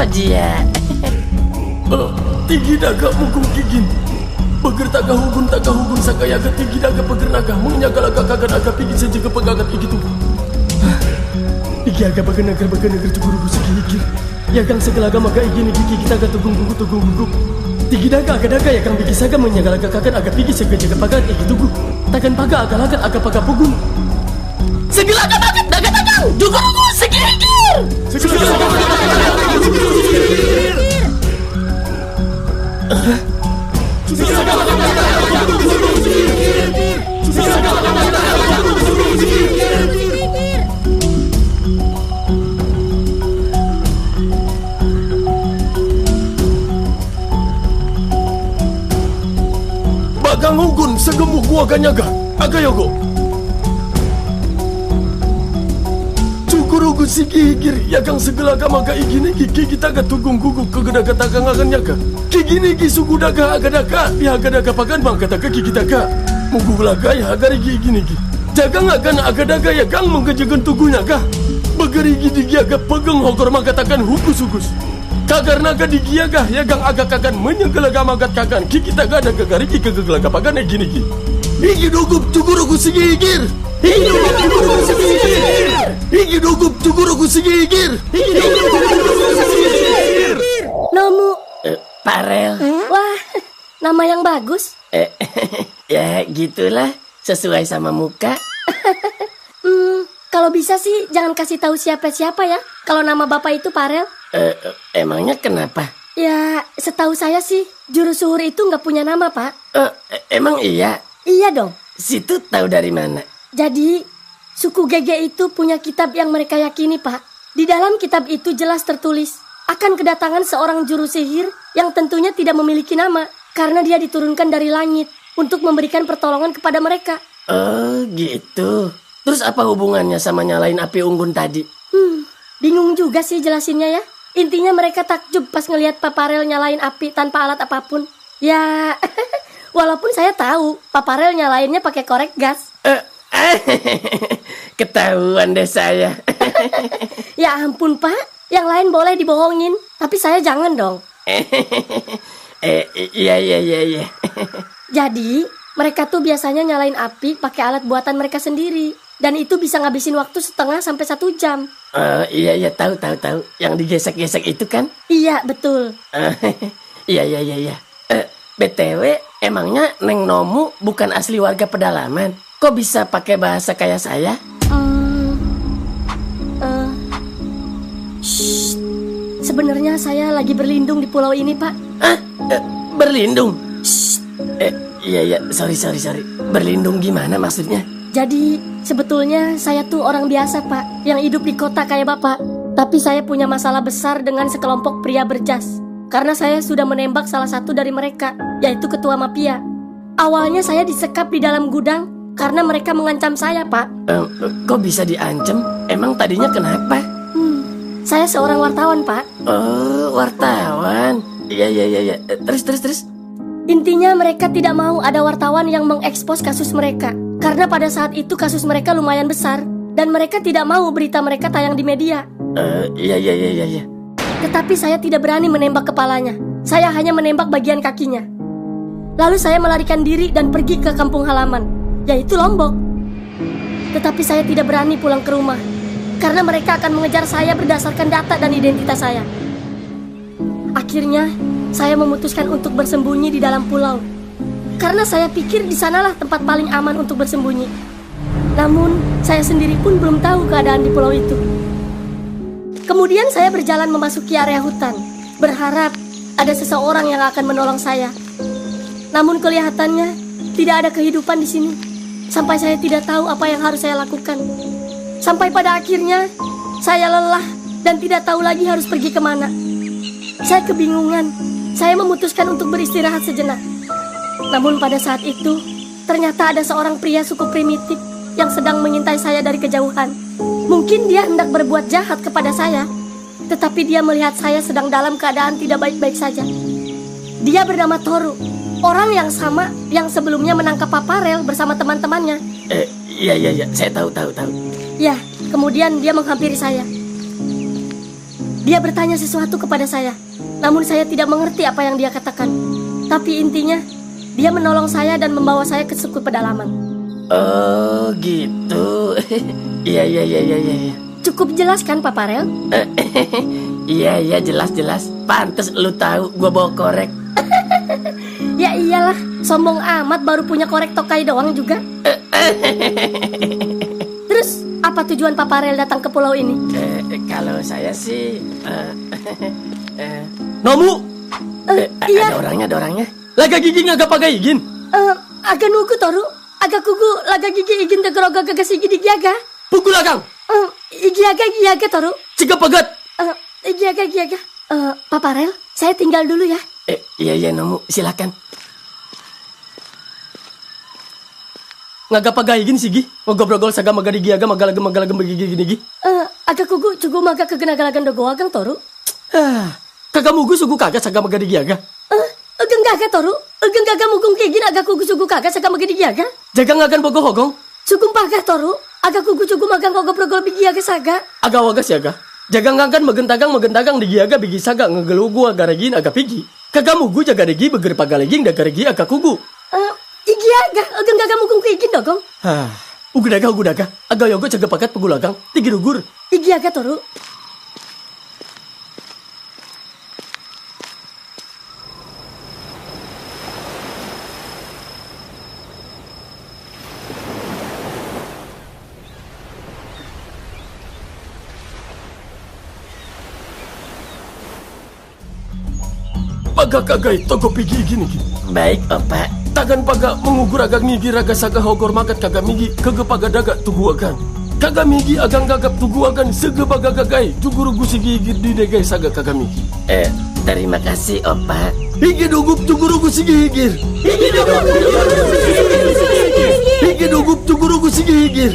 dia. Tinggi daga mukung gigin. Beger taga hugun sakayaga tinggi daga beger naga mengyagalaga kagan aga pigi saja kepegagat igitu. Igi aga beger naga tuguru segi higir. Yagang segalaga maga igini gigi kita aga tugung gugu. Tinggi daga aga daga yagang pigi saga mengyagalaga kagan aga pigi segaja kepegagat igitugu. Tagan paga aga lagat aga paga pugun. Segalaga magat daga tagang dugu segi higir. Bagang ugun segemuk gua ganyaga agayogo cukurugu sigi higir yagang segelaga maga igini gigi kita ga tugung gugu kegedaga tagang agan yaga gigini gisugu daga agadaga bihagadaga pagan bang kataga gigi daga mugu laga ya agari gigini gi jagang agan agadaga yagang menggejegan tugunya ga begeri gigi aga pegang hogor magatakan hukus kagar naga digiaga yagang aga kagan menyegelaga magat kagan gigi daga daga gari gigi kegelaga pagan gini gi igi dugup cukurugu sigi higir Igi dugup cukurugu sigi higir. Nomu. Parel. Wah, nama yang bagus. Ya gitulah, sesuai sama muka. Kalau bisa sih jangan kasih tahu siapa-siapa ya. Kalau nama bapak itu Parel. Emangnya kenapa? Ya, setahu saya sih juru suhur itu nggak punya nama, Pak. Emang iya? Iya dong. Situ tahu dari mana? Jadi, suku Gege itu punya kitab yang mereka yakini, Pak. Di dalam kitab itu jelas tertulis akan kedatangan seorang juru sihir yang tentunya tidak memiliki nama karena dia diturunkan dari langit untuk memberikan pertolongan kepada mereka. Oh, gitu. Terus apa hubungannya sama nyalain api unggun tadi? Bingung juga sih jelasinnya ya. Intinya mereka takjub pas ngelihat Paparel nyalain api tanpa alat apapun. Ya, walaupun saya tahu Paparel nyalainnya pakai korek gas. Ketahuan deh saya. Ya ampun Pak, yang lain boleh dibohongin, tapi saya jangan dong. Iya. Jadi mereka tuh biasanya nyalain api pakai alat buatan mereka sendiri, dan itu bisa ngabisin waktu setengah sampai 1 jam. Iya tahu. Yang digesek-gesek itu kan? Iya betul. Iya. BTW, emangnya Neng Nomu bukan asli warga pedalaman? Kok bisa pakai bahasa kayak saya? Sebenarnya saya lagi berlindung di pulau ini, Pak. Berlindung? Iya, sorry. Berlindung gimana maksudnya? Jadi, sebetulnya saya tuh orang biasa, Pak, yang hidup di kota kayak Bapak. Tapi saya punya masalah besar dengan sekelompok pria berjas. Karena saya sudah menembak salah satu dari mereka, yaitu ketua mafia. Awalnya saya disekap di dalam gudang karena mereka mengancam saya, Pak. Kok bisa diancam? Emang tadinya kenapa? Saya seorang wartawan, Pak. Oh, wartawan. Iya. Terus. Intinya mereka tidak mau ada wartawan yang mengekspos kasus mereka. Karena pada saat itu kasus mereka lumayan besar. Dan mereka tidak mau berita mereka tayang di media. Iya. Tetapi saya tidak berani menembak kepalanya. Saya hanya menembak bagian kakinya. Lalu saya melarikan diri dan pergi ke kampung halaman, yaitu Lombok. Tetapi saya tidak berani pulang ke rumah karena mereka akan mengejar saya berdasarkan data dan identitas saya. Akhirnya, saya memutuskan untuk bersembunyi di dalam pulau. Karena saya pikir di sanalah tempat paling aman untuk bersembunyi. Namun, saya sendiri pun belum tahu keadaan di pulau itu. Kemudian saya berjalan memasuki area hutan, berharap ada seseorang yang akan menolong saya. Namun kelihatannya tidak ada kehidupan di sini. Sampai saya tidak tahu apa yang harus saya lakukan. Sampai pada akhirnya saya lelah dan tidak tahu lagi harus pergi kemana. Saya kebingungan. Saya memutuskan untuk beristirahat sejenak. Namun pada saat itu ternyata ada seorang pria suku primitif yang sedang mengintai saya dari kejauhan. Mungkin dia hendak berbuat jahat kepada saya, tetapi dia melihat saya sedang dalam keadaan tidak baik-baik saja. Dia bernama Toru, orang yang sama yang sebelumnya menangkap Paparel bersama teman-temannya. Iya, saya tahu. Ya, kemudian dia menghampiri saya. Dia bertanya sesuatu kepada saya, namun saya tidak mengerti apa yang dia katakan. Tapi intinya, dia menolong saya dan membawa saya ke suku pedalaman. Oh gitu. Iya. Cukup jelas kan, Pak Parel? Iya, jelas. Pantes lu tahu gua bawa korek. Ya iyalah, sombong amat baru punya korek tokai doang juga. Terus, apa tujuan Pak Parel datang ke pulau ini? Kalau saya sih Nomu, Iya, ada orangnya. laga gigi ngagak pakai igin. agak nugu toru, agak kugu, laga gigi igin tegeroga gagas igi digiaga. Pukul agang, Igiaga toru, cegah pagat. igiaga. Pak Parel, saya tinggal dulu ya. Iya Nomu, silakan. Ngagak pakai igin sigi. Ngogobrogol saga magadigi aga magalagem begigi gini. Agak kugu cugu maga kegenagalagan dogo agang toru. Kagak mugu sugu kagak saga magadigi aga. Ageng gaga toru, ageng gaga mugung kegin agak kugu sugu kaga saga magidi giaga. Jaga ngagan bogo hogong. Sugum pagah toru, agak kugu cugu magang kogo progol bigi aga saga. Aga wagas ya aga. Jaga ngagan megentagang digi aga bigi saga ngegelugu aga regin aga pigi. Kagak mugu jaga degi beger pagaleging daga regi aga kugu. Igi aga, ageng gaga mugung kegin dogong. Ugu daga. Aga yogo jaga pakat pegulagang. Tigi rugur. Igi aga toru. Paga kagai toko pigi gini. Baik, Opa. Tagan paga mengugur agak ngigi raga saga hogor magat kagak migi kege paga daga tugu agan. Kagak migi agang gagap tugu agan sege paga gagai juguru gusi gigi di degai saga kagak migi. Terima kasih, Opa. Higi dugup juguru gusi gigir. Higi dugup juguru gusi gigir.